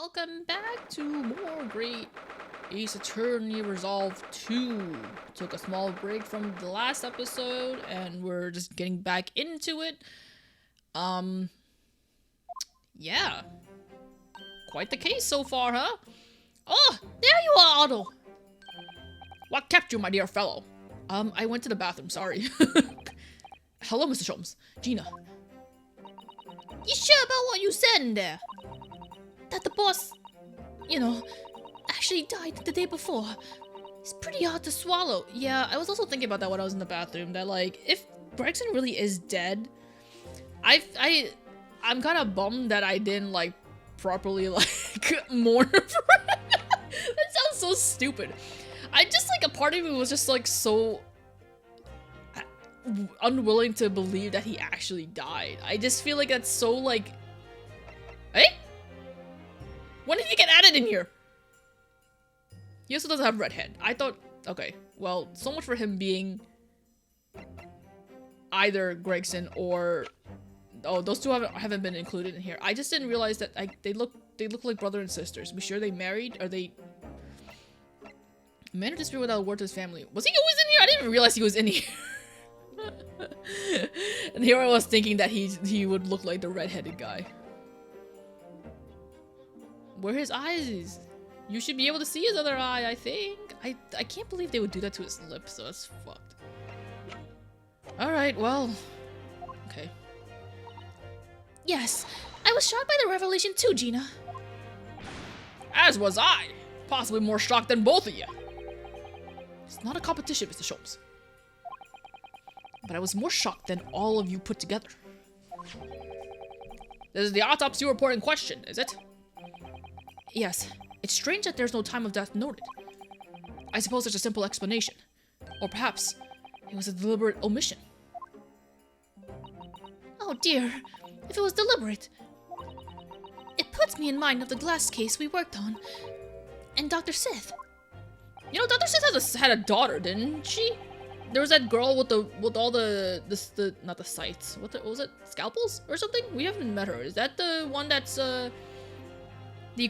welcome back to more Great Ace Attorney Resolve 2. Took a small break from the last episode, and we're just getting back into it. Yeah. Quite the case so far, huh? Oh, there you are, Otto! What kept you, my dear fellow? I went to the bathroom, sorry. Hello, Mr. Sholmes. Gina. You sure about what you said in there? That the boss, actually died the day before. It's pretty hard to swallow. Yeah, I was also thinking about that when I was in the bathroom, that like, if Gregson really is dead, I'm kind of bummed that I didn't like properly like mourn for it. That sounds so stupid. I just like, a part of me was just like so unwilling to believe that he actually died. I just feel like that's so like, hey? When did he get added in here? He also doesn't have red head. I thought, okay, well, so much for him being either Gregson or, oh, those two haven't been included in here. I just didn't realize that they look like brother and sisters. We sure they married? Are they? Man of dispute without a word to his family. Was he always in here? I didn't even realize he was in here. And here I was thinking that he would look like the red-headed guy. Where his eyes is? You should be able to see his other eye, I think. I can't believe they would do that to his lips, so that's fucked. Alright, well. Okay. Yes, I was shocked by the revelation too, Gina. As was I. Possibly more shocked than both of you. It's not a competition, Mr. Sholmes. But I was more shocked than all of you put together. This is the autopsy report in question, is it? Yes. It's strange that there's no time of death noted. I suppose there's a simple explanation. Or perhaps it was a deliberate omission. Oh dear. If it was deliberate. It puts me in mind of the glass case we worked on. And Dr. Sith. You know, Dr. Sith had a daughter, didn't she? There was that girl with all the not the sights. What was it? Scalpels or something? We haven't met her. Is that the one that's the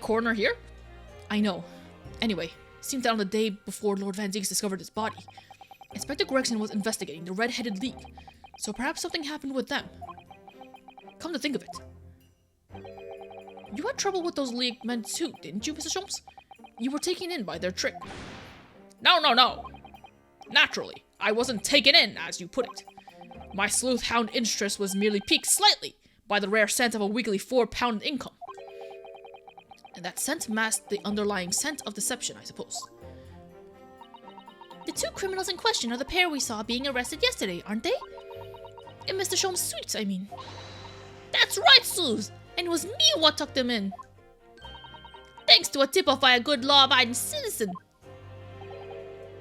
coroner here? I know. Anyway, seems that on the day before Lord Van Zieks discovered his body, Inspector Gregson was investigating the Red-Headed League. So perhaps something happened with them. Come to think of it. You had trouble with those League men too, didn't you, Mr. Sholmes? You were taken in by their trick. No. Naturally, I wasn't taken in, as you put it. My sleuth hound interest was merely piqued slightly by the rare scent of a weekly £4 income. And that scent masked the underlying scent of deception, I suppose. The two criminals in question are the pair we saw being arrested yesterday, aren't they? In Mr. Sholmes' suites, I mean. That's right, Suze! And it was me what took them in. Thanks to a tip-off by a good law-abiding citizen.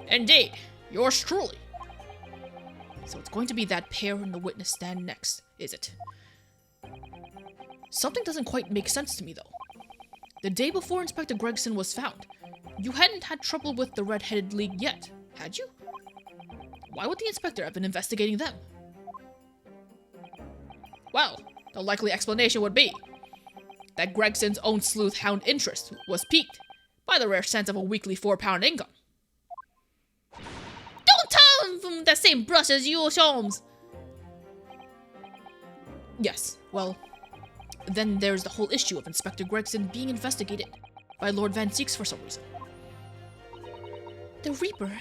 Indeed. Yours truly. So it's going to be that pair in the witness stand next, is it? Something doesn't quite make sense to me, though. The day before Inspector Gregson was found, you hadn't had trouble with the Red-Headed League yet, had you? Why would the inspector have been investigating them? Well, the likely explanation would be that Gregson's own sleuth hound interest was piqued by the rare sense of a weekly £4 income. From the same brush as you, Sholmes. Yes, well, then there's the whole issue of Inspector Gregson being investigated by Lord Van Zieks for some reason. The Reaper,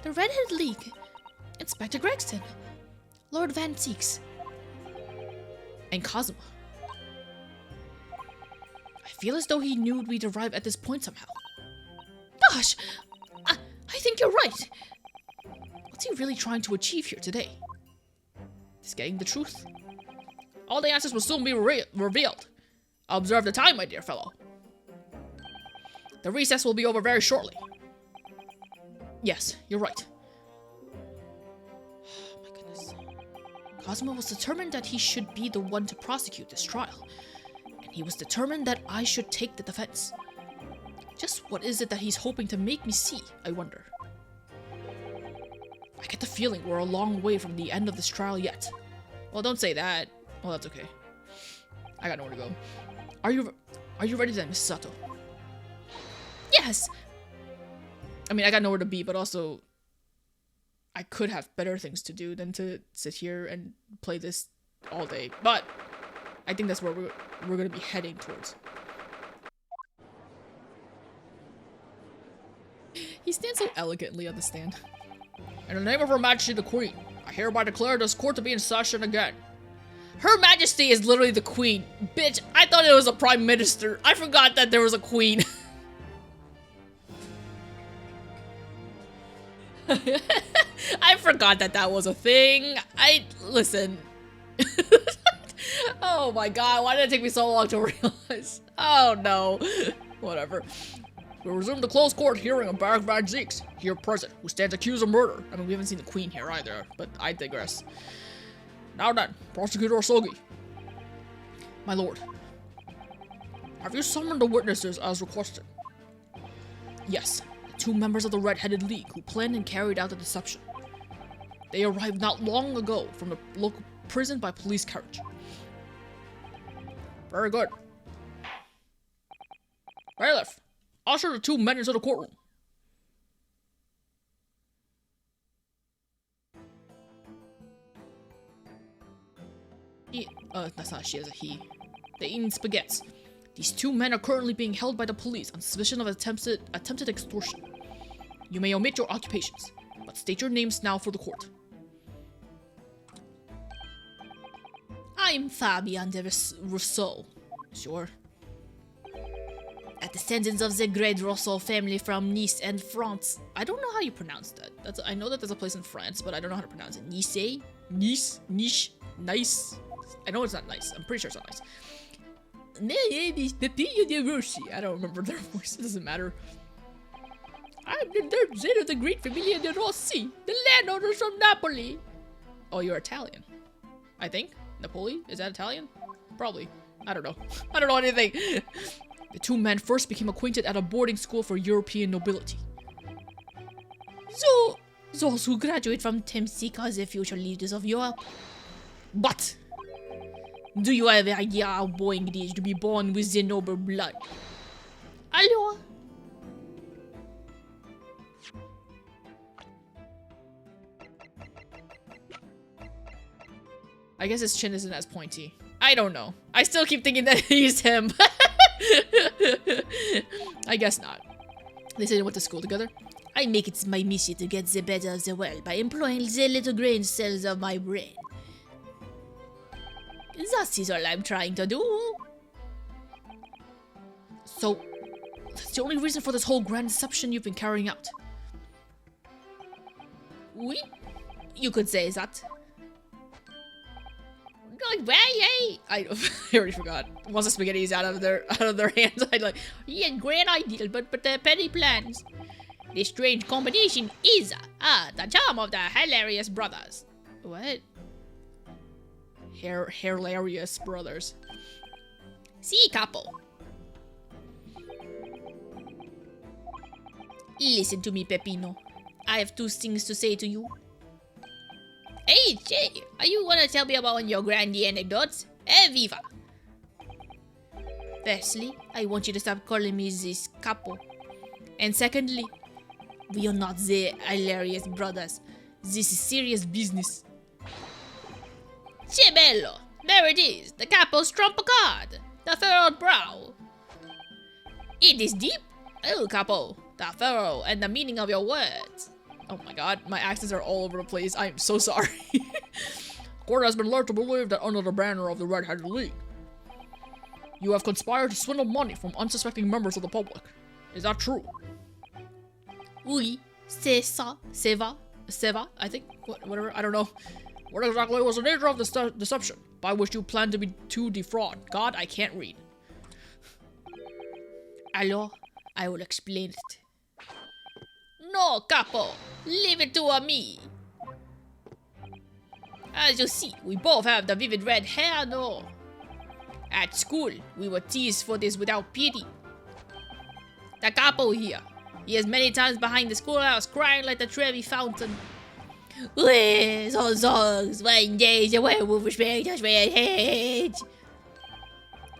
the Red-Headed League, Inspector Gregson, Lord Van Zieks, and Kazuma. I feel as though he knew we'd arrive at this point somehow. Gosh, I think you're right. What's he really trying to achieve here today? Is getting the truth? All the answers will soon be revealed. Observe the time, my dear fellow. The recess will be over very shortly. Yes, you're right. Oh my goodness. Cosmo was determined that he should be the one to prosecute this trial. And he was determined that I should take the defense. Just what is it that he's hoping to make me see, I wonder? I get the feeling we're a long way from the end of this trial yet. Well, don't say that. Well, that's okay. I got nowhere to go. Are you ready then, Miss Susato? Yes! I mean, I got nowhere to be, but also... I could have better things to do than to sit here and play this all day. But I think that's where we're gonna be heading towards. He stands so elegantly on the stand. In the name of Her Majesty the Queen, I hereby declare this court to be in session again. Her Majesty is literally the Queen. Bitch, I thought it was a Prime Minister. I forgot that there was a Queen. I forgot that that was a thing. Listen. Oh my god, why did it take me so long to realize? Oh no. Whatever. We resume the closed court hearing of Barak Van Zeeks, here present, who stands accused of murder. I mean, we haven't seen the Queen here either, but I digress. Now then, Prosecutor Osogi. My lord. Have you summoned the witnesses as requested? Yes, the 2 members of the Red-Headed League who planned and carried out the deception. They arrived not long ago from the local prison by police carriage. Very good. Bailiff, usher the 2 men into the courtroom. That's not she, it's a he. They're eating spaghettis. These 2 men are currently being held by the police on suspicion of attempted extortion. You may omit your occupations, but state your names now for the court. I'm Fabian de Rousseau. Sure. A descendant of the great Rousseau family from Nice and France. I don't know how you pronounce that. I know that there's a place in France, but I don't know how to pronounce it. Nice? Nice? Niche? Nice? I know it's not nice. I'm pretty sure it's not nice. My name is Pepillo de Rossi. I don't remember their voice. It doesn't matter. I'm the 3rd son of the great Familia de Rossi, the landowners from Napoli. Oh, you're Italian. I think. Napoli? Is that Italian? Probably. I don't know. I don't know anything. The 2 men first became acquainted at a boarding school for European nobility. So, those who graduate from Temsic are the future leaders of Europe. But, do you have an idea how boring it is to be born with the noble blood? Alors? I guess his chin isn't as pointy. I don't know. I still keep thinking that he's him. I guess not. They said they went to school together. I make it my mission to get the better of the world by employing the little grain cells of my brain. That is all I'm trying to do. So, that's the only reason for this whole grand deception you've been carrying out? Oui, you could say that. I already forgot. Once the spaghetti is out of their hands, I'd like, yeah, grand idea, but the petty plans. This strange combination is the charm of the hilarious brothers. What? Hilarious brothers. Si, capo. Listen to me, Peppino. I have 2 things to say to you. Hey, Jay, are you gonna tell me about one of your grandy anecdotes? Viva! Firstly, I want you to stop calling me this capo. And secondly, we are not the hilarious brothers. This is serious business. Che bello! There it is, the capo's trump card. The furrowed brow. It is deep? Oh, capo, the furrow and the meaning of your words. Oh my god, my accents are all over the place. I am so sorry. Court has been led to believe that under the banner of the Red-Headed League, you have conspired to swindle money from unsuspecting members of the public. Is that true? Oui, c'est ça, c'est va, I think. Whatever, I don't know. What exactly was the nature of this deception by which you plan to defraud? God, I can't read. Alors, I will explain it. No, capo, leave it to me. As you see, we both have the vivid red hair, no? At school, we were teased for this without pity. The capo here, he is many times behind the schoolhouse crying like the Trevi fountain. Where's all songs? One day the werewolf was wearing his red head.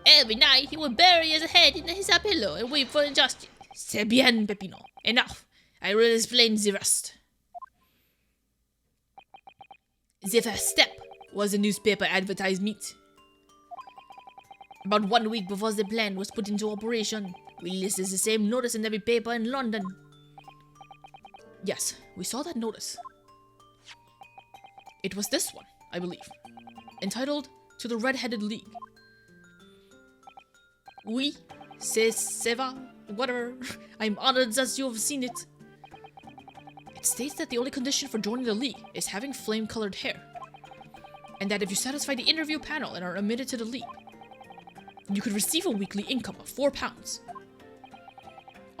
Every night he would bury his head in his pillow and wait for injustice. C'est bien, Peppino. Enough. I will explain the rest. The first step was a newspaper advertisement. About 1 week before the plan was put into operation, we listed the same notice in every paper in London. Yes, we saw that notice. It was this one, I believe, entitled To the Red-Headed League. Oui, c'est va, whatever. I'm honored that you have seen it. It states that the only condition for joining the league is having flame-colored hair, and that if you satisfy the interview panel and are admitted to the league, you could receive a weekly income of £4.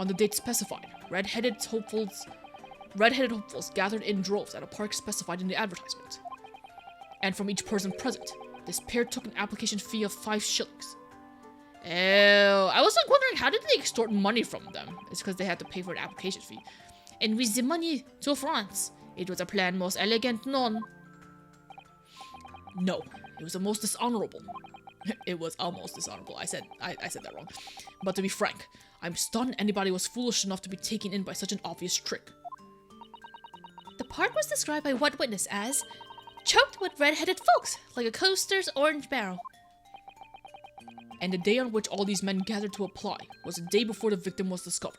On the date specified, red-headed hopefuls gathered in droves at a park specified in the advertisement. And from each person present, this pair took an application fee of 5 shillings. Oh, I was like wondering, how did they extort money from them? It's because they had to pay for an application fee. And with the money to France, it was a plan most elegant known. No, it was the most dishonorable. It was almost dishonorable. I said that wrong. But to be frank, I'm stunned anybody was foolish enough to be taken in by such an obvious trick. The park was described by one witness as choked with red-headed folks, like a coaster's orange barrel. And the day on which all these men gathered to apply was the day before the victim was discovered.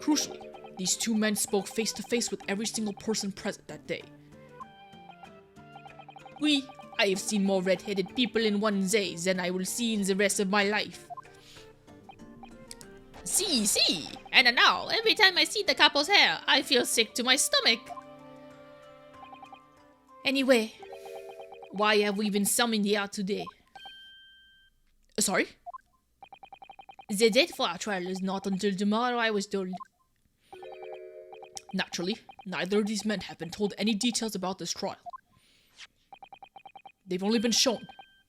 Crucially, these 2 men spoke face to face with every single person present that day. Oui, I have seen more red-headed people in one day than I will see in the rest of my life. See, and now, every time I see the couple's hair, I feel sick to my stomach. Anyway, why have we been summoned here today? Sorry? The date for our trial is not until tomorrow, I was told. Naturally, neither of these men have been told any details about this trial. They've only been shown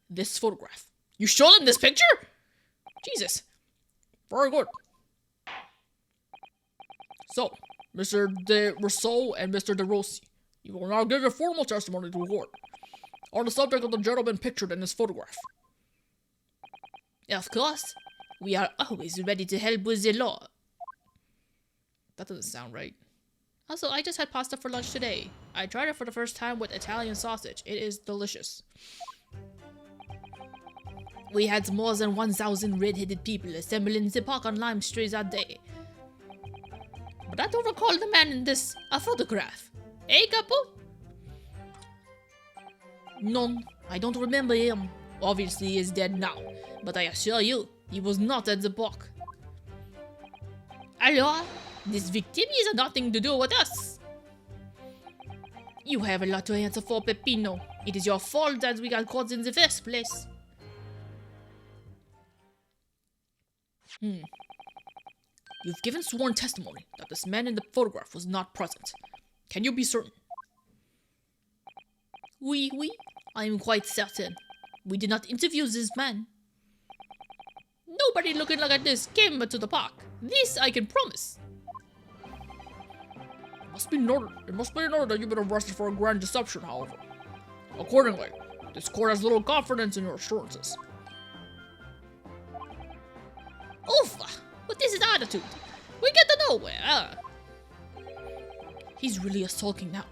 this photograph. You showed them this picture? Jesus. Very good. So, Mr. de Rousseau and Mr. de Rossi, you will now give your formal testimony to the court on the subject of the gentleman pictured in this photograph. Of course. We are always ready to help with the law. That doesn't sound right. Also, I just had pasta for lunch today. I tried it for the first time with Italian sausage. It is delicious. We had more than 1,000 red-headed people assemble in the park on Lime Street that day. But I don't recall the man in this photograph. Eh, couple? None. I don't remember him. Obviously, he is dead now. But I assure you, he was not at the park. Alors, this victim has nothing to do with us. You have a lot to answer for, Peppino. It is your fault that we got caught in the first place. You've given sworn testimony that this man in the photograph was not present. Can you be certain? Oui, I am quite certain. We did not interview this man. Nobody looking like this came to the park. This I can promise. It must be noted that you've been arrested for a grand deception, however. Accordingly, this court has little confidence in your assurances. Oof! What is his attitude? We get to nowhere. He's really sulking now.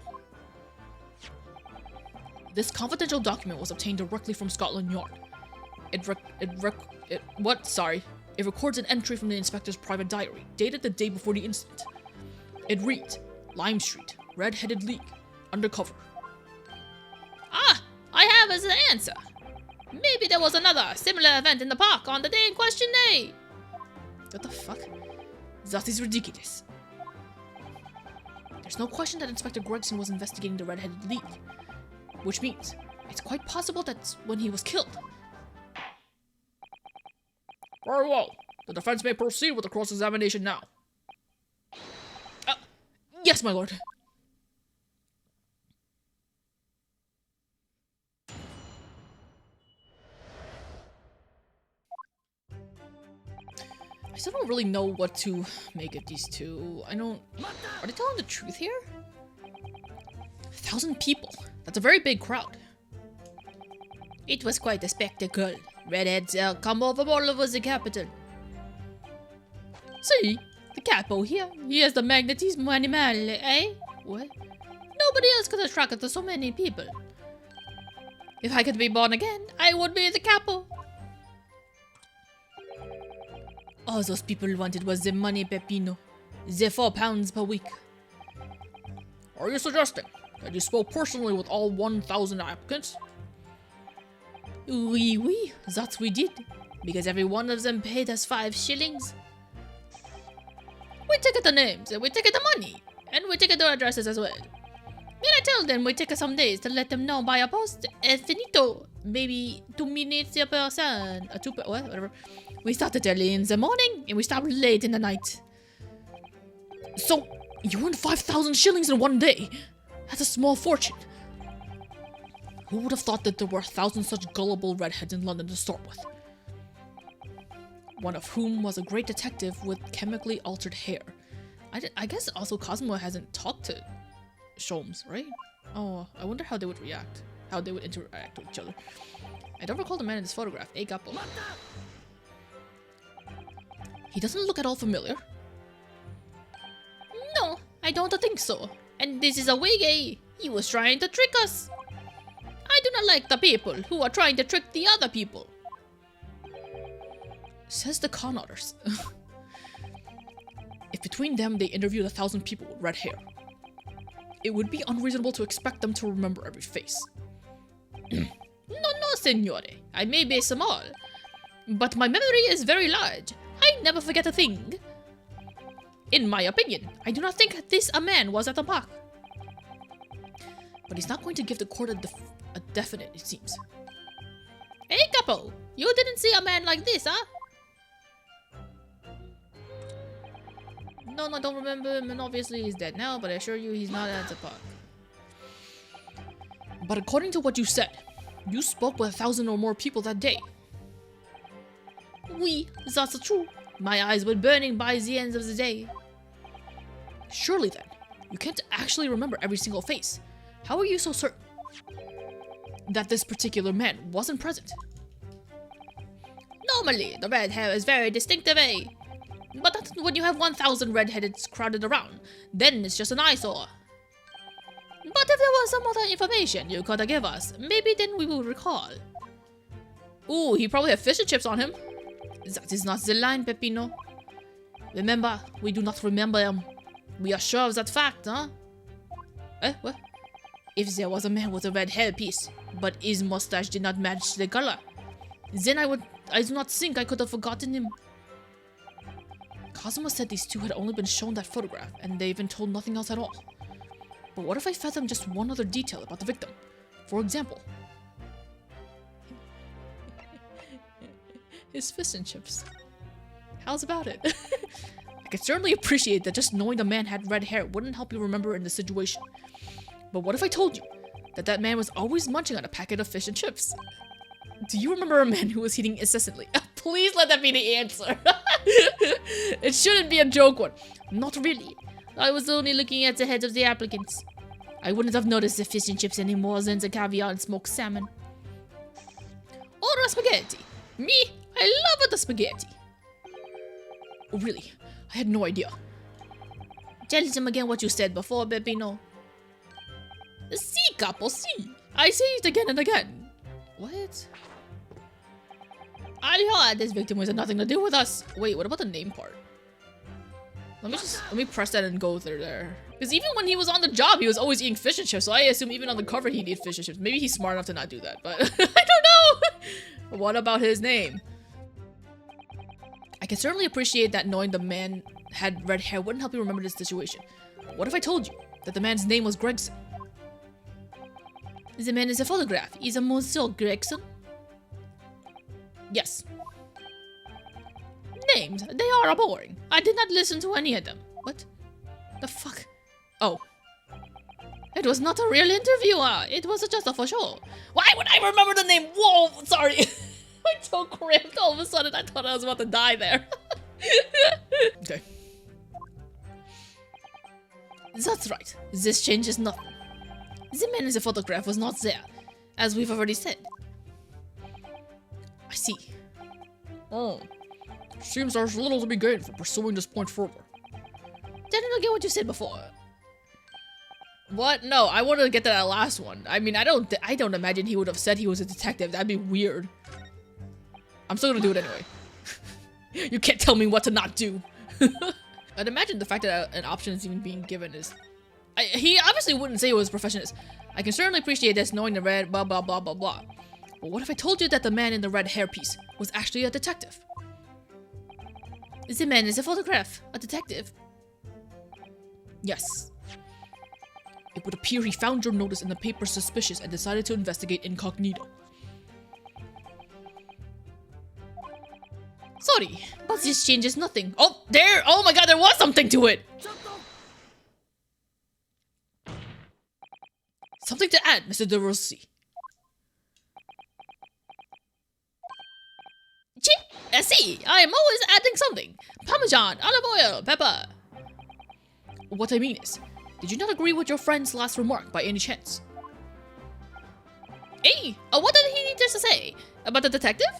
This confidential document was obtained directly from Scotland Yard. It records an entry from the inspector's private diary, dated the day before the incident. It reads, Lime Street, Red-Headed League, undercover. Ah, I have as an answer. Maybe there was another similar event in the park on the day in question, eh? What the fuck? That is ridiculous. There's no question that Inspector Gregson was investigating the Red-Headed League, which means it's quite possible that's when he was killed. Very well. The defense may proceed with the cross-examination now. Yes, my lord. I still don't really know what to make of these two. Are they telling the truth here? 1,000 people. That's a very big crowd. It was quite a spectacle. Redheads come over all over the capital. See, the capo here, he has the magnetismo animale, eh? What? Nobody else could attract to so many people. If I could be born again, I would be the capo. All those people wanted was the money, Peppino. The £4 per week. Are you suggesting that you spoke personally with all 1,000 applicants? Oui, that we did. Because every one of them paid us 5 shillings. We took the names, and we took the money, and we took their addresses as well. Then I told them we take some days to let them know by a post. Finito. Maybe 2 minutes per person. Whatever. We started early in the morning, and we stopped late in the night. So, you earned 5,000 shillings in one day? That's a small fortune. Who would have thought that there were 1,000 such gullible redheads in London to start with? One of whom was a great detective with chemically altered hair. I guess also Cosmo hasn't talked to Sholmes, right? Oh, I wonder how they would react. How they would interact with each other. I don't recall the man in this photograph. Hey, capo. He doesn't look at all familiar. No, I don't think so. And this is a wig, eh? He was trying to trick us. I do not like the people who are trying to trick the other people. Says the con artist. If between them they interviewed 1,000 people with red hair, it would be unreasonable to expect them to remember every face. No, signore. I may be small, but my memory is very large. I never forget a thing. In my opinion, I do not think this a man was at the park. But he's not going to give the court a definite, it seems. Hey, capo, you didn't see a man like this, huh? No, I don't remember him, and obviously he's dead now, but I assure you he's not at the park. But according to what you said, you spoke with 1,000 or more people that day. Oui, that's true. My eyes were burning by the end of the day. Surely then, you can't actually remember every single face. How are you so certain that this particular man wasn't present? Normally, the red hair is very distinctive, eh? But that's when you have 1,000 redheads crowded around, then it's just an eyesore. But if there was some other information you could give us, maybe then we will recall. Ooh, he probably had fish and chips on him. That is not the line, Peppino. Remember, we do not remember him. We are sure of that fact, huh? What? If there was a man with a red hairpiece, but his mustache did not match the color, then I do not think I could have forgotten him. Cosmo said these two had only been shown that photograph, and they've been told nothing else at all. But what if I fed them just one other detail about the victim? For example, his fish and chips. How's about it? I could certainly appreciate that just knowing the man had red hair wouldn't help you remember in the situation. But what if I told you that that man was always munching on a packet of fish and chips? Do you remember a man who was eating incessantly? Please let that be the answer. It shouldn't be a joke one. Not really. I was only looking at the heads of the applicants. I wouldn't have noticed the fish and chips any more than the caviar and smoked salmon. Order spaghetti. Me? I love the spaghetti. Oh, really? I had no idea. Tell them again what you said before, Peppino. Si, capo, si. I say it again and again. What? I heard this victim was nothing to do with us. Wait, what about the name part? Let me press that and go through there. Because even when he was on the job, he was always eating fish and chips. So I assume even on the cover he'd eat fish and chips. Maybe he's smart enough to not do that, but I don't know. What about his name? I can certainly appreciate that knowing the man had red hair wouldn't help you remember this situation. But what if I told you that the man's name was Gregson? The man is a photograph. He's a Monsieur Gregson. Yes. Names, they are boring. I did not listen to any of them. What the fuck? Oh. It was not a real interview. It was just a for show. Why would I remember the name? Whoa, sorry. My toe cramped all of a sudden. I thought I was about to die there. Okay. That's right. This changes nothing. The man in the photograph was not there, as we've already said. I see. Oh. Seems there's little to be gained from pursuing this point further. Didn't get what you said before. What? No, I wanted to get to that last one. I mean, I don't imagine he would have said he was a detective. That'd be weird. I'm still gonna do it anyway. You can't tell me what to not do. I'd imagine the fact that an option is even being given is... he obviously wouldn't say what his profession is. I can certainly appreciate this, knowing the red blah blah blah blah blah. But what if I told you that the man in the red hairpiece was actually a detective? The man is a photograph. A detective. Yes. It would appear he found your notice in the paper suspicious and decided to investigate incognito. Sorry, but this changes nothing. Oh, there! Oh my god, there was something to it! Something to add, Mr. De Rossi. I see. I am always adding something. Parmesan, olive oil, pepper. What I mean is, did you not agree with your friend's last remark by any chance? Hey, what did he need to say? About the detective?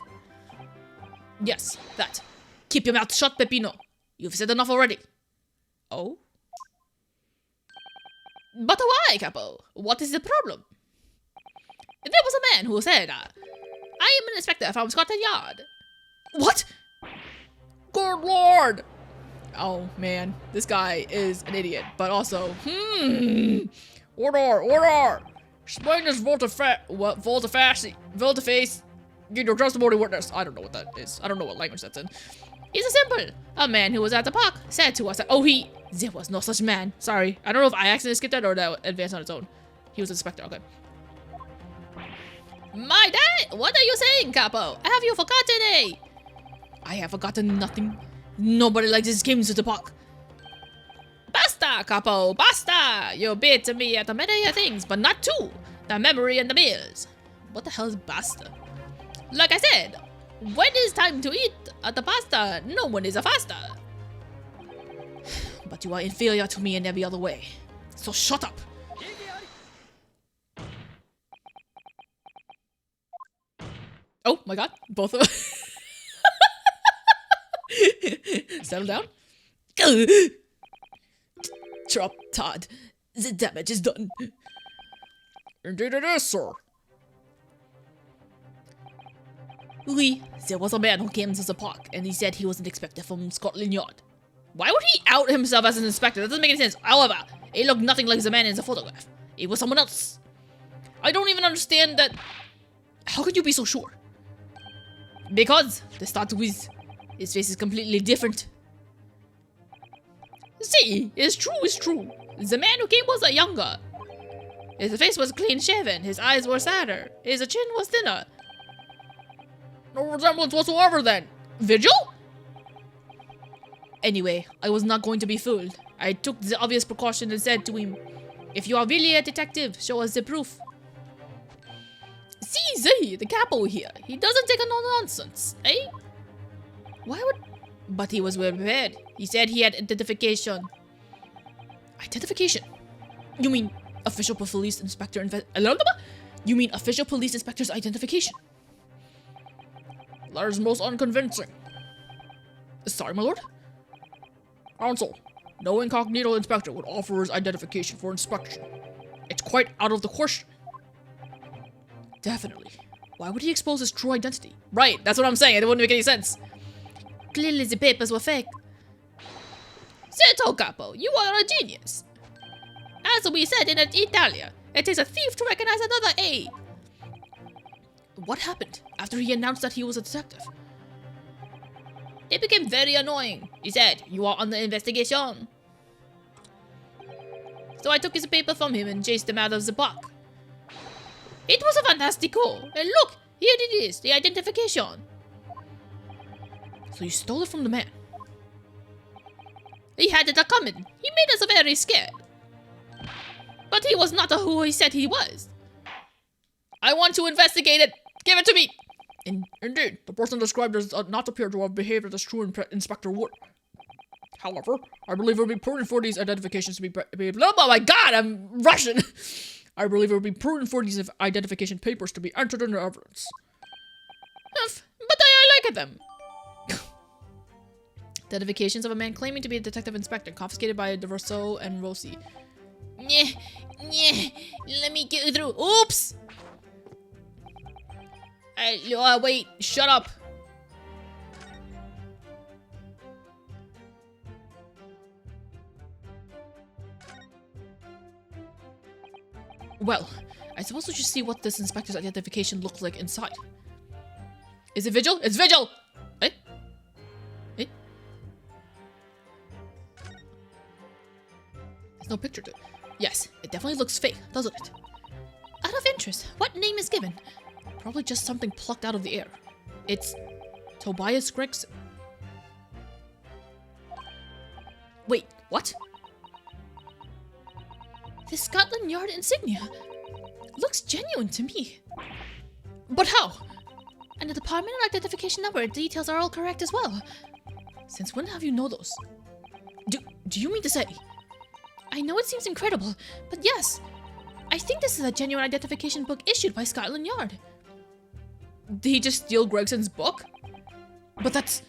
Yes, that. Keep your mouth shut, Peppino. You've said enough already. Oh? But why, Capo? What is the problem? There was a man who said, I am an inspector from Scotland Yard. What? Good lord! Oh man, this guy is an idiot, but also, Order! Explain this volte-face, get your testimony witness. I don't know what that is. I don't know what language that's in. It's simple. A man who was at the park said to us that, there was no such man. Sorry, I don't know if I accidentally skipped that or that advanced on its own. He was an inspector, okay. My dad, what are you saying, Capo? Have you forgotten, eh? I have forgotten nothing. Nobody likes these games at the park. Basta, Capo, basta! You beat me at many things, but not two. The memory and the meals. What the hell is basta? Like I said, when it's time to eat the pasta, no one is a faster. But you are inferior to me in every other way. So shut up. Oh my god, both of us. Settle down. Drop, Todd. The damage is done. Indeed it is, sir. Oui, there was a man who came to the park, and he said he was an inspector from Scotland Yard. Why would he out himself as an inspector? That doesn't make any sense. However, it looked nothing like the man in the photograph. It was someone else. I don't even understand that. How could you be so sure? Because, to start with, his face is completely different. See, it's true. The man who came was younger. His face was clean shaven, his eyes were sadder, his chin was thinner. No resemblance whatsoever then. Vigil? Anyway, I was not going to be fooled. I took the obvious precaution and said to him, if you are really a detective, show us the proof. See, the capo here. He doesn't take no nonsense, eh? Why would... But he was well prepared. He said he had identification. Identification? You mean official police inspector You mean official police inspector's identification? That is most unconvincing. Sorry, my lord? Counsel, no incognito inspector would offer his identification for inspection. It's quite out of the question. Definitely. Why would he expose his true identity? Right, that's what I'm saying. It wouldn't make any sense. Clearly the papers were fake. Certo, Capo, you are a genius. As we said in Italia, it takes a thief to recognize another A. What happened after he announced that he was a detective? It became very annoying. He said, you are under investigation. So I took his paper from him and chased him out of the park. It was a fantastico. And look, here it is, the identification. So you stole it from the man? He had it coming. He made us very scared. But he was not who he said he was. I want to investigate it. Give it to me. Indeed, the person described does not appear to have behaved as a true inspector would. However, I believe it would be prudent for these identifications to be... Oh my god, I'm Russian. I believe it would be prudent for these identification papers to be entered into evidence. But I like them. Identifications of a man claiming to be a detective inspector, confiscated by Diverso and Rossi. Let me get through. Oops! Wait, shut up. Well, I suppose we should see what this inspector's identification looks like inside. Is it Vigil? It's Vigil! Eh? Eh? There's no picture to it. Yes, it definitely looks fake, doesn't it? Out of interest, what name is given? Probably just something plucked out of the air. It's Tobias Gregson. Wait, what? The Scotland Yard insignia. Looks genuine to me. But how? And the department and identification number details are all correct as well. Since when have you know those? Do you mean to say? I know it seems incredible, but yes. I think this is a genuine identification book issued by Scotland Yard. Did he just steal Gregson's book? But that's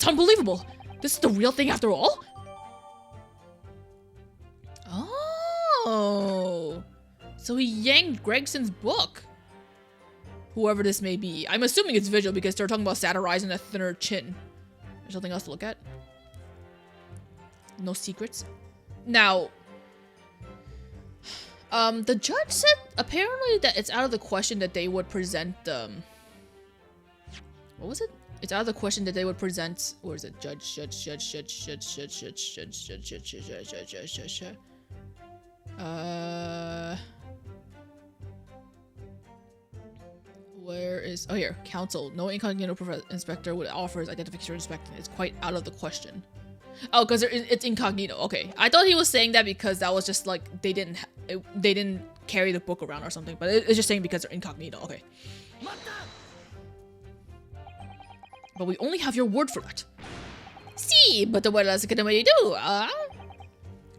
unbelievable. This is the real thing after all? Oh. So he yanked Gregson's book. Whoever this may be. I'm assuming it's Vigil because they're talking about satirizing a thinner chin. There's something else to look at. No secrets. Now, the judge said apparently that it's out of the question that they would present, what was it? It's out of the question that they would present, or is it judge. Where is, oh here, counsel. No incognito inspector would offer his identification inspection. It's quite out of the question. Oh, because it's incognito. Okay, I thought he was saying that because that was just like they didn't carry the book around or something. But it's just saying because they're incognito. Okay. But we only have your word for that. See, but what else can we do?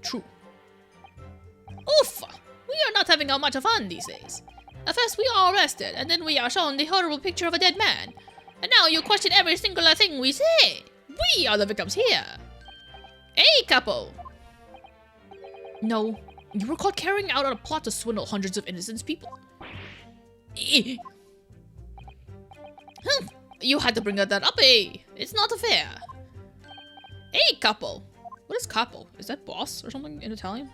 True. Oof! We are not having much fun these days. At first we are arrested, and then we are shown the horrible picture of a dead man. And now you question every single thing we say. We are the victims here. Hey, couple! No, you were caught carrying out a plot to swindle hundreds of innocent people. You had to bring that up, eh? It's not fair. Hey, couple! What is capo? Is that boss or something in Italian?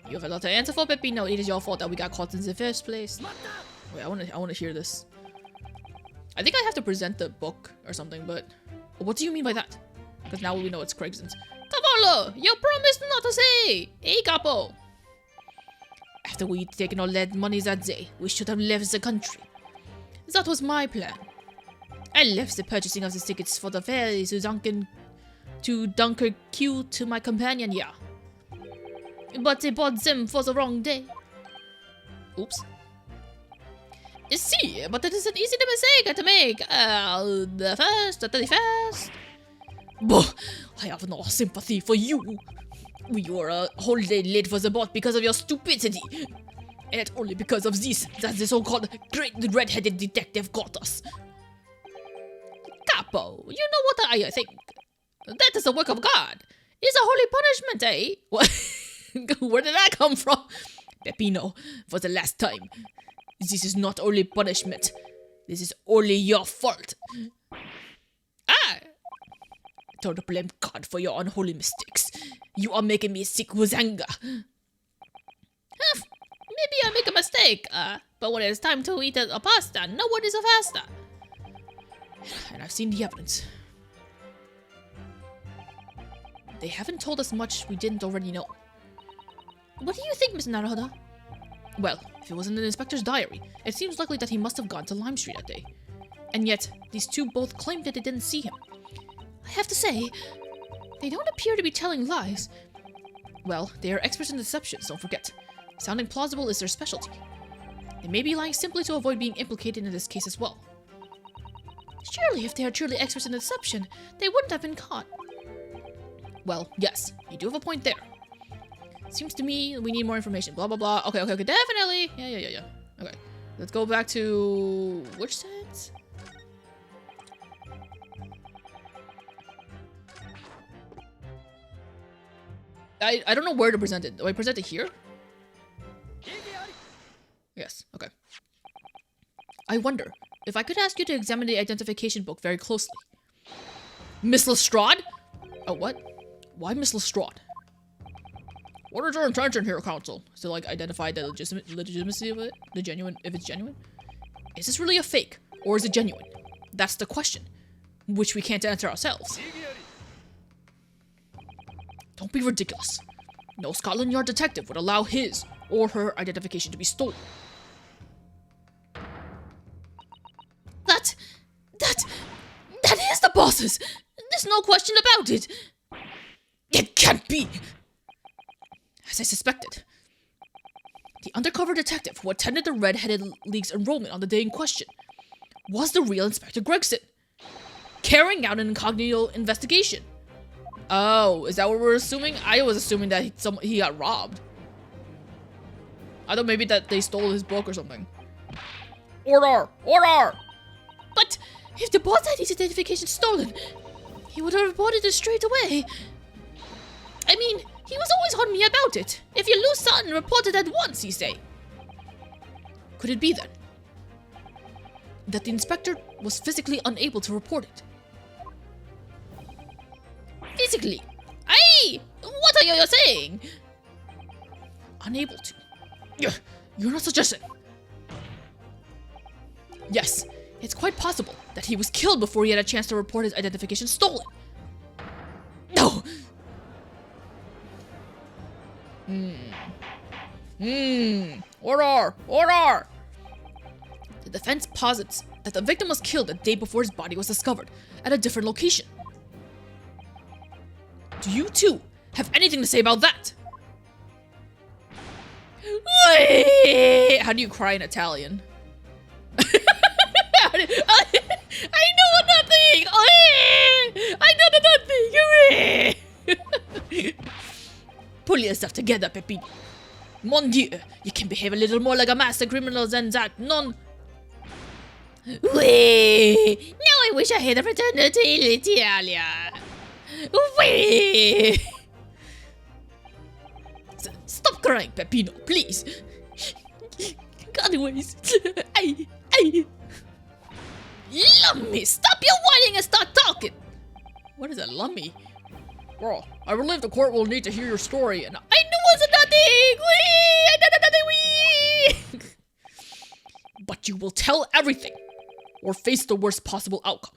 You have a lot to answer for, Peppino. It is your fault that we got caught in the first place. Wait, I wanna hear this. I think I have to present the book or something, but what do you mean by that? Because now we know it's Gregson's. Cavallo, you promised not to say. Hey, capo. After we'd taken all that money that day, we should have left the country. That was my plan. I left the purchasing of the tickets for the ferry to Dunkerque to my companion, yeah. But they bought them for the wrong day. Oops. See, but it is an easy mistake to make. The 1st, the 31st. Bah, I have no sympathy for you. We were a whole day late for the boat because of your stupidity. And it's only because of this that the so-called great red-headed detective got us. Capo, you know what I think? That is the work of God. It's a holy punishment, eh? What? Where did that come from? Peppino, for the last time. This is not only punishment. This is only your fault. Ah! Don't blame God for your unholy mistakes. You are making me sick with anger. Maybe I make a mistake, but when it's time to eat a pasta, no one is a faster. And I've seen the evidence. They haven't told us much we didn't already know. What do you think, Miss Naruhodo? Well, if it was in the inspector's diary, it seems likely that he must have gone to Lime Street that day. And yet, these two both claimed that they didn't see him. I have to say, they don't appear to be telling lies. Well, they are experts in deceptions, don't forget. Sounding plausible is their specialty. They may be lying simply to avoid being implicated in this case as well. Surely, if they are truly experts in deception, they wouldn't have been caught. Well, yes, you do have a point there. Seems to me we need more information. Blah, blah, blah. Okay, definitely. Yeah. Okay, let's go back to... which sentence? I don't know where to present it. Do I present it here? Yes, okay. I wonder if I could ask you to examine the identification book very closely. Miss Lestrade? Oh, what? Why Miss Lestrade? What is your intention here, Counsel? To like identify the legitimacy of it? The genuine, if it's genuine? Is this really a fake? Or is it genuine? That's the question, which we can't answer ourselves. Don't be ridiculous. No Scotland Yard detective would allow his or her identification to be stolen. That is the boss's! There's no question about it! It can't be! As I suspected. The undercover detective who attended the Red-Headed League's enrollment on the day in question was the real Inspector Gregson, carrying out an incognito investigation. Oh, is that what we're assuming? I was assuming that he got robbed. I thought maybe that they stole his book or something. Order! Order! But if the boss had his identification stolen, he would have reported it straight away. I mean, he was always on me about it. If you lose something, report it at once, he say. Could it be then that the inspector was physically unable to report it? Physically? Aye! What are you saying? Unable to. You're not suggesting. Yes, it's quite possible that he was killed before he had a chance to report his identification stolen. No! Order! Order! The defense posits that the victim was killed the day before his body was discovered at a different location. Do you two have anything to say about that? How do you cry in Italian? I know nothing! I know nothing! Pull yourself together, Pepino. Mon Dieu, you can behave a little more like a master criminal than that. Non. Now I wish I had returned to Italia. Stop crying, Peppino, please. Anyways, Lummy, stop your whining and start talking. What is a lummy? Well, I believe the court will need to hear your story, and I know nothing. I know nothing. But you will tell everything, or face the worst possible outcome.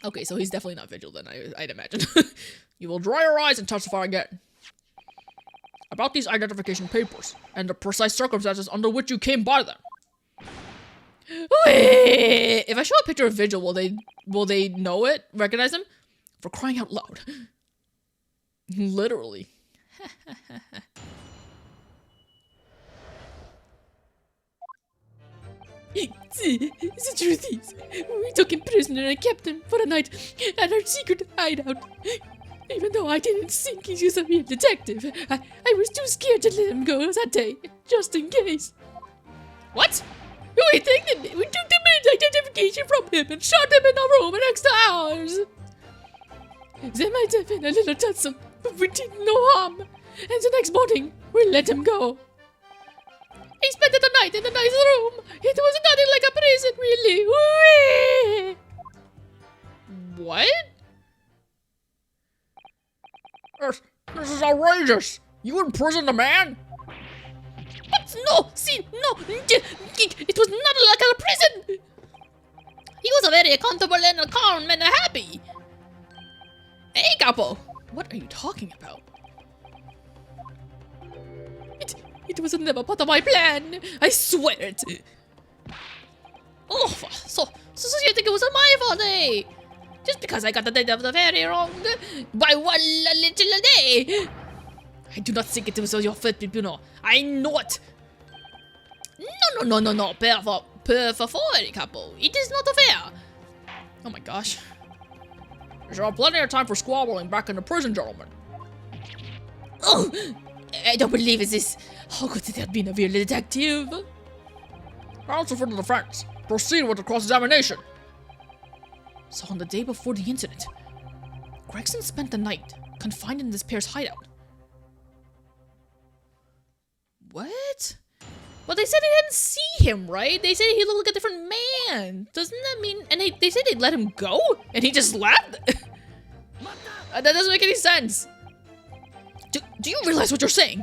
Okay, so he's definitely not vigil then, I'd imagine. you will dry your eyes and testify again. About these identification papers, and the precise circumstances under which you came by them. If I show a picture of Vigil, will they know it? Recognize him? For crying out loud. Literally. The truth is, we took him prisoner and kept him for a night at our secret hideout. Even though I didn't think he was a real detective, I was too scared to let him go that day, just in case. What? We took the man's identification from him and shot him in a room next to ours. There might have been a little tussle, but we did no harm. And the next morning, we let him go. He spent the night in a nice room. It was nothing like a prison, really. What? This is outrageous! You imprisoned a man? But no, see, no, it was not like a prison. He was a very comfortable and calm and happy. Hey, Capo, what are you talking about? It was never part of my plan. I swear it. Oh, so you think it was my fault, eh? Just because I got the date of the fairy wrong by one little day. I do not think it was your fault, Pipino. I know it. No. Per favore, Capo. It is not fair. Oh my gosh. You should have plenty of time for squabbling back in the prison, gentlemen. Oh, I don't believe this. How could it have been a real detective? Counsel for the defense, proceed with the cross-examination. So on the day before the incident, Gregson spent the night confined in this pair's hideout. What? But they said they didn't see him, right? They said he looked like a different man. Doesn't that mean... And they said they'd let him go? And he just left? That doesn't make any sense. Do you realize what you're saying?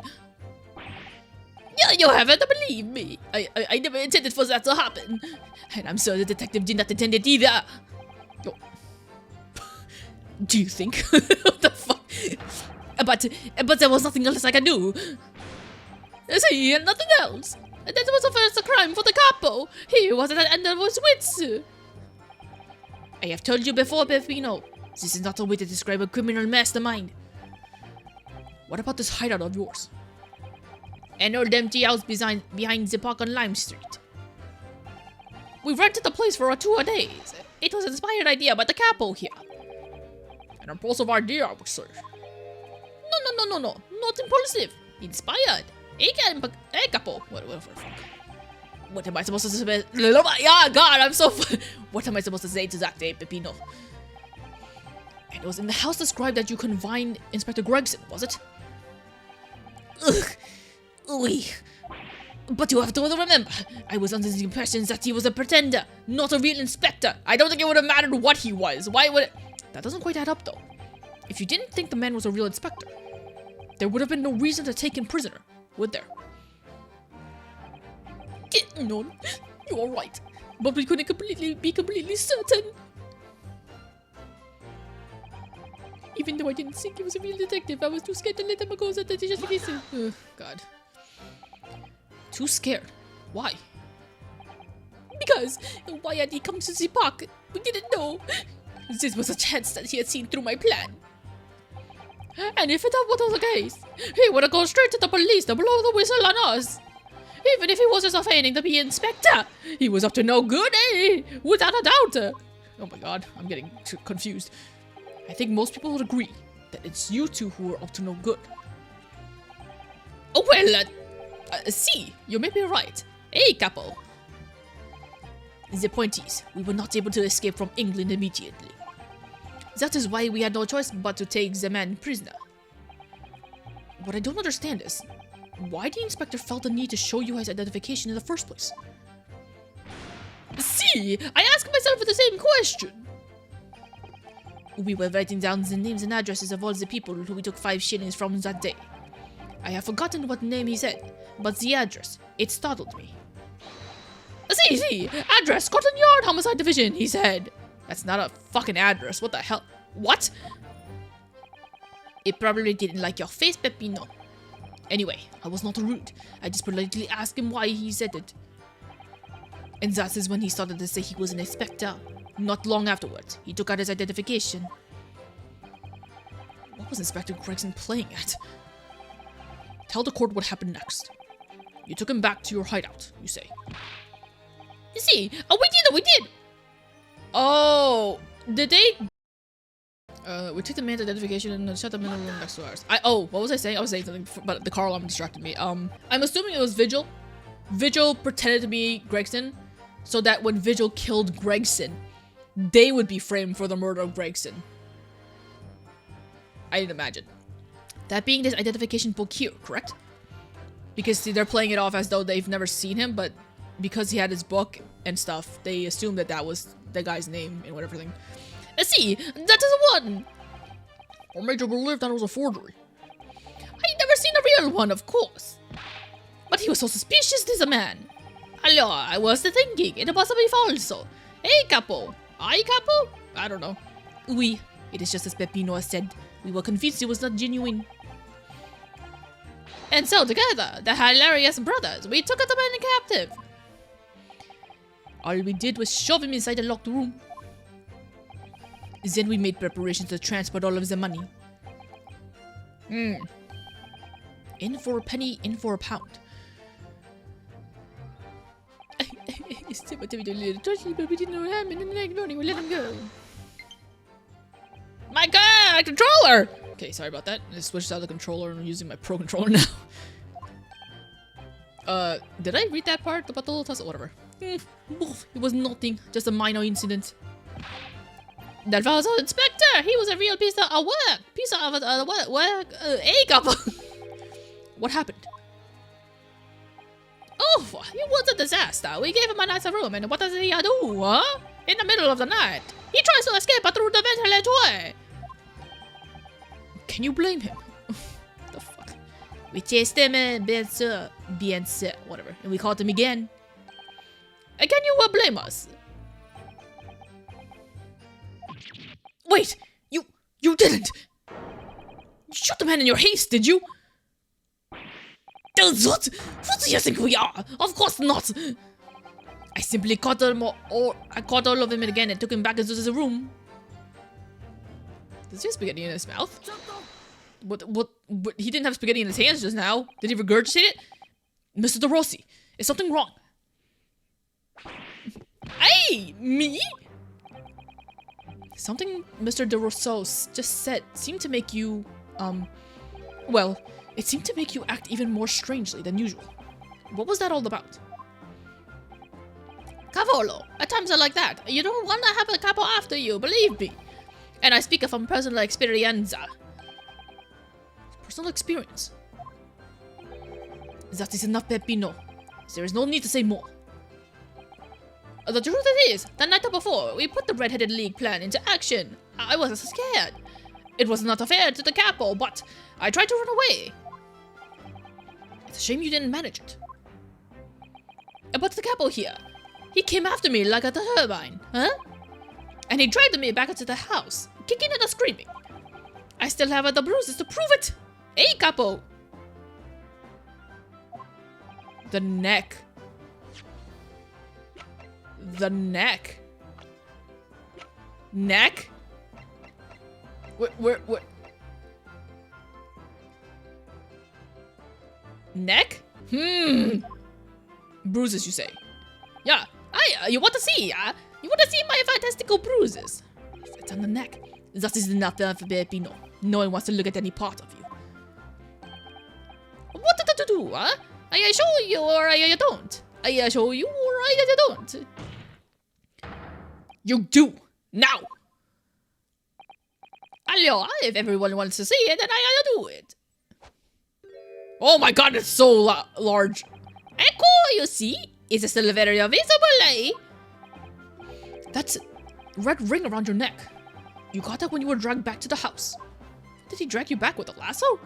Yeah, you haven't, believe me. I never intended for that to happen. And I'm sure the detective did not intend it either. Oh. Do you think? What the fuck? But there was nothing else I could do. See, nothing else. That was the first crime for the capo. He was at the end of his wits. I have told you before, Peppino. This is not a way to describe a criminal mastermind. What about this hideout of yours? An old empty house behind the park on Lime Street. We rented the place for 2 days. It was an inspired idea by the capo here. An impulsive idea, I would say. No. Not impulsive. Inspired. Hey, capo. What the fuck? What am I supposed to say? Yeah, God, I'm so... What am I supposed to say to that, Peppino? And it was in the house described that you confined Inspector Gregson, was it? Ugh. Oui. But you have to remember, I was under the impression that he was a pretender, not a real inspector. I don't think it would have mattered what he was. Why would it? That doesn't quite add up, though. If you didn't think the man was a real inspector, there would have been no reason to take him prisoner, would there? No, you are right. But we couldn't be completely certain. Even though I didn't think he was a real detective, I was too scared to let him go so that he just released him. Oh, God. Too scared? Why? Because why had he come to the park? We didn't know. This was a chance that he had seen through my plan. And if that was the case, he would have gone straight to the police to blow the whistle on us. Even if he was just feigning to be inspector, he was up to no good, eh? Without a doubt. Oh my God, I'm getting confused. I think most people would agree that it's you two who are up to no good. Oh well, see, you may be right. Hey, capo. The point is, we were not able to escape from England immediately. That is why we had no choice but to take the man prisoner. What I don't understand is, why the inspector felt the need to show you his identification in the first place? See, I ask myself the same question. We were writing down the names and addresses of all the people who we took 5 shillings from that day. I have forgotten what name he said, but the address, it startled me. See, address, Scotland Yard Homicide Division, he said. That's not a fucking address, what the hell? What? It probably didn't like your face, Peppino. Anyway, I was not rude. I just politely asked him why he said it. And that is when he started to say he was an inspector. Not long afterwards, he took out his identification. What was Inspector Gregson playing at? Tell the court what happened next. You took him back to your hideout, you say. You see, we did! Oh, did they? We took the man's identification and shut them in the room next to ours. What was I saying? I was saying something, but the car alarm distracted me. I'm assuming it was Vigil. Vigil pretended to be Gregson, so that when Vigil killed Gregson, they would be framed for the murder of Gregson. I didn't imagine. That being this identification book here, correct? Because see, they're playing it off as though they've never seen him, but because he had his book and stuff, they assumed that that was the guy's name and whatever thing. See, that is the one! Or made you believe that it was a forgery? I never seen a real one, of course. But he was so suspicious, this man. Hello, I was thinking, it must be falso. Hey, capo. Capo? I don't know. Oui, it is just as Peppino said. We were convinced it was not genuine. And so, together, the hilarious brothers, we took the man captive. All we did was shove him inside a locked room. Then we made preparations to transport all of the money. In for a penny, in for a pound. But we didn't know him, and the next morning we let him go. My God, controller! Okay, sorry about that. I switched out the controller and I'm using my pro controller now. Did I read that part about the little tussle? Whatever. It was nothing, just a minor incident. That was our inspector. He was a real piece of work. Piece of work. Hey, couple. What happened? Oh, it was a disaster. We gave him a nice room, and what does he do, huh? In the middle of the night, he tries to escape through the ventilator. Can you blame him? The fuck? We chased him, bien sûr, whatever, and we caught him again. And can you blame us? Wait, you didn't. You shot the man in your haste, did you? What? What do you think we are? Of course not. I simply caught him, I caught all of him again and took him back into his room. Does he have spaghetti in his mouth? What? He didn't have spaghetti in his hands just now. Did he regurgitate it? Mr. DeRossi, is something wrong? Hey, me? Something Mr. DeRosso just said seemed to make you, well, it seemed to make you act even more strangely than usual. What was that all about? Cavolo, at times are like that. You don't want to have a capo after you, believe me. And I speak from personal experienza. Personal experience? That is enough, Peppino. There is no need to say more. The truth is, the night before, we put the Red-Headed League plan into action. I was scared. It was not fair to the capo, but I tried to run away. It's a shame you didn't manage it. But the capo here, he came after me like a turbine, huh? And he dragged me back into the house, kicking and screaming. I still have the bruises to prove it. Hey, capo. The neck. The neck. Neck? Where? Neck? Bruises, you say? Yeah. You want to see? You want to see my fantastical bruises? If it's on the neck, that is enough for Peppino. No one wants to look at any part of you. What to do, huh? I show you or I don't. I show you or I don't. You do now. Allora, if everyone wants to see it, then I do it. Oh my god, it's so large. Echo, you see? It's still very visible, eh? That's red ring around your neck. You got that when you were dragged back to the house. Did he drag you back with a lasso?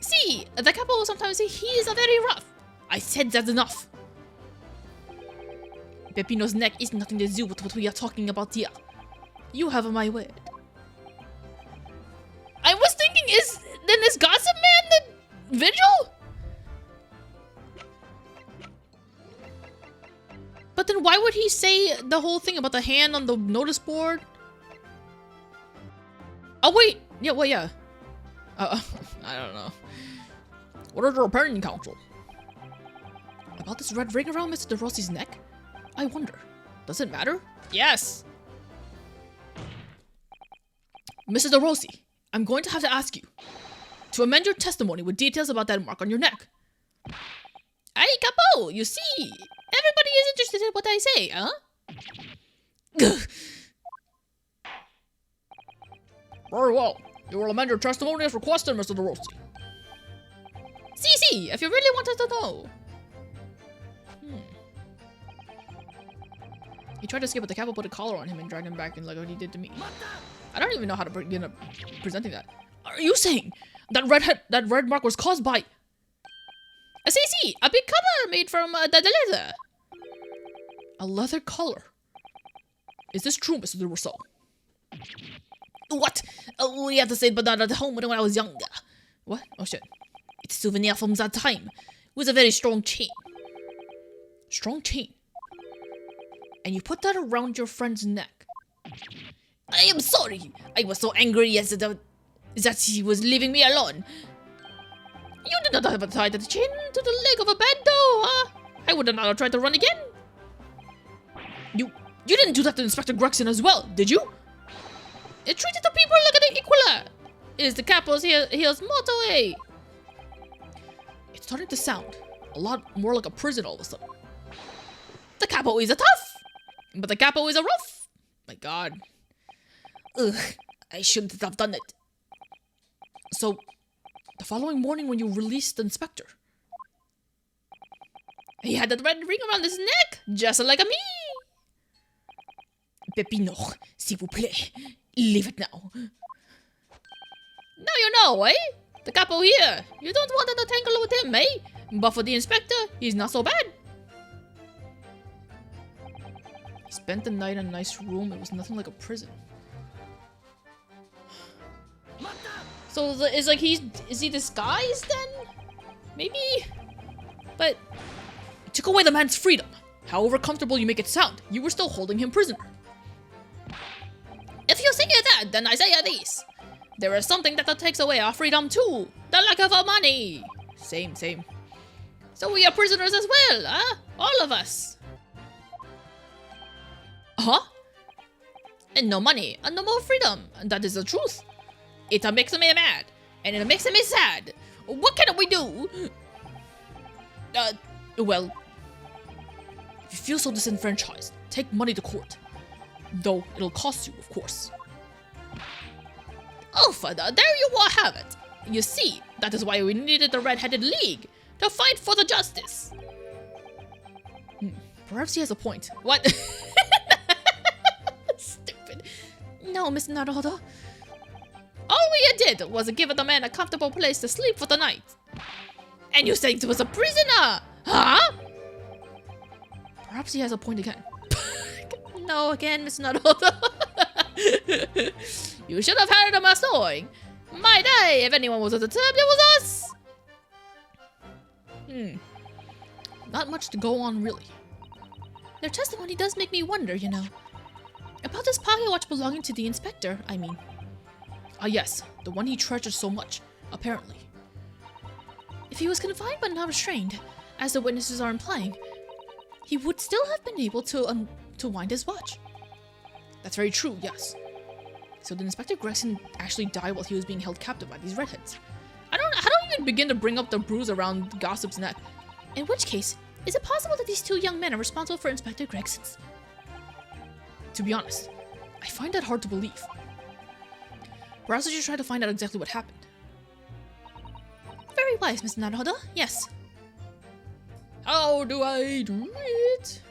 See, the capo sometimes he is very rough. I said that's enough. Peppino's neck is nothing to do with what we are talking about here. You have my word. I was thinking, is Gossip Man the Vigil? But then why would he say the whole thing about the hand on the notice board? Oh wait, yeah, well yeah. I don't know. What is your opinion, Council? About this red ring around Mr. DeRossi's neck? I wonder, does it matter? Yes! Mr. DeRossi, I'm going to have to ask you to amend your testimony with details about that mark on your neck. Hey, Capo, you see, everybody is interested in what I say, huh? Very well. You will amend your testimony as requested, Mr. DeRossi. See, if you really wanted to know. He tried to escape, but the capo put a collar on him and dragged him back in like what he did to me. I don't even know how to begin up presenting that. Are you saying that red mark was caused by... See, a big collar made from the leather. A leather collar? Is this true, Mr. DeRosso? What? We had to say but not at home when I was younger. What? Oh shit. It's a souvenir from that time. It was a very strong chain. Strong chain? And you put that around your friend's neck. I am sorry. I was so angry that he was leaving me alone. You did not have tied the chain to the leg of a bed, though, huh? I would not have tried to run again. You didn't do that to Inspector Gregson as well, did you? It treated the people like an equal. Is the capo's here's motto, eh? It's starting to sound a lot more like a prison all of a sudden. The capo is a tough, but the capo is a rough. My god. Ugh, I shouldn't have done it. So, the following morning when you released the inspector, he had that red ring around his neck, just like me. Pepino, s'il vous plaît, leave it now. Now you know, eh? The capo here. You don't want to tangle with him, eh? But for the inspector, he's not so bad. He spent the night in a nice room. It was nothing like a prison. So it's like is he disguised then? Maybe? But It took away the man's freedom. However comfortable you make it sound, you were still holding him prisoner. if you say that, then I say this. There is something that takes away our freedom too. The lack of our money. Same. So we are prisoners as well, huh? All of us. Huh? And no money, and no more freedom. And that is the truth. It makes me mad, and it makes me sad. What can we do? Well, if you feel so disenfranchised, take money to court. Though it'll cost you, of course. Oh, father, there you have it. You see, that is why we needed the Red-Headed League, to fight for the justice. Perhaps he has a point. What? Stupid. No, Miss Naruhodo. All we did was give the man a comfortable place to sleep for the night. And you say it was a prisoner, huh? Perhaps he has a point again. No, again, Miss Naruhodo. You should have heard my story. My day, if anyone was disturbed, it was us. Not much to go on, really. Their testimony does make me wonder, you know. About this pocket watch belonging to the inspector, I mean. Ah, yes, the one he treasured so much, apparently. If he was confined but not restrained, as the witnesses are implying, he would still have been able to wind his watch. That's very true, yes. So did Inspector Gregson actually die while he was being held captive by these redheads? I don't even begin to bring up the bruise around Gossip's neck. In which case, is it possible that these two young men are responsible for Inspector Gregson's? To be honest, I find that hard to believe. Perhaps I should try to find out exactly what happened. Very wise, Miss Naruhodo, yes. How do I do it?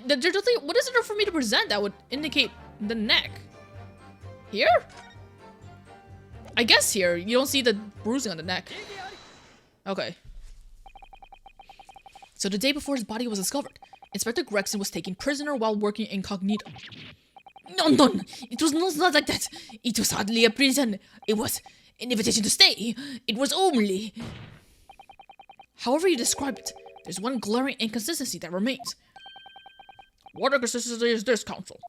There's nothing. What is there for me to present that would indicate the neck? Here? I guess here. You don't see the bruising on the neck. Okay. So the day before his body was discovered, Inspector Gregson was taken prisoner while working incognito. No, it was not like that. It was hardly a prison. It was an invitation to stay. It was only... However you describe it, there's one glaring inconsistency that remains. What inconsistency is this, counsel?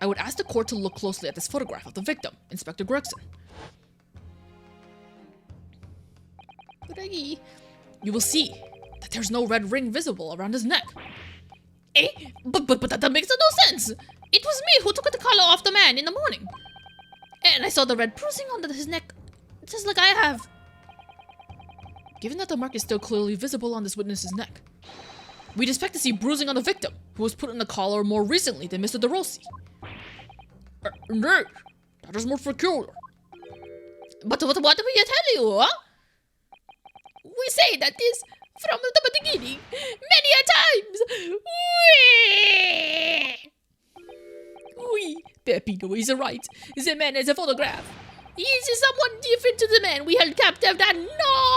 I would ask the court to look closely at this photograph of the victim, Inspector Gregson. You will see that there's no red ring visible around his neck. Eh? But that makes no sense. It was me who took the collar off the man in the morning. And I saw the red bruising on his neck, just like I have. Given that the mark is still clearly visible on this witness's neck, we'd expect to see bruising on the victim, who was put in the collar more recently than Mr. DeRossi. Indeed, that is more peculiar. But what do we tell you, huh? We say that this from the beginning, many a times. Oui, Pepino is right. The man is a photograph. He is someone different to the man we held captive that no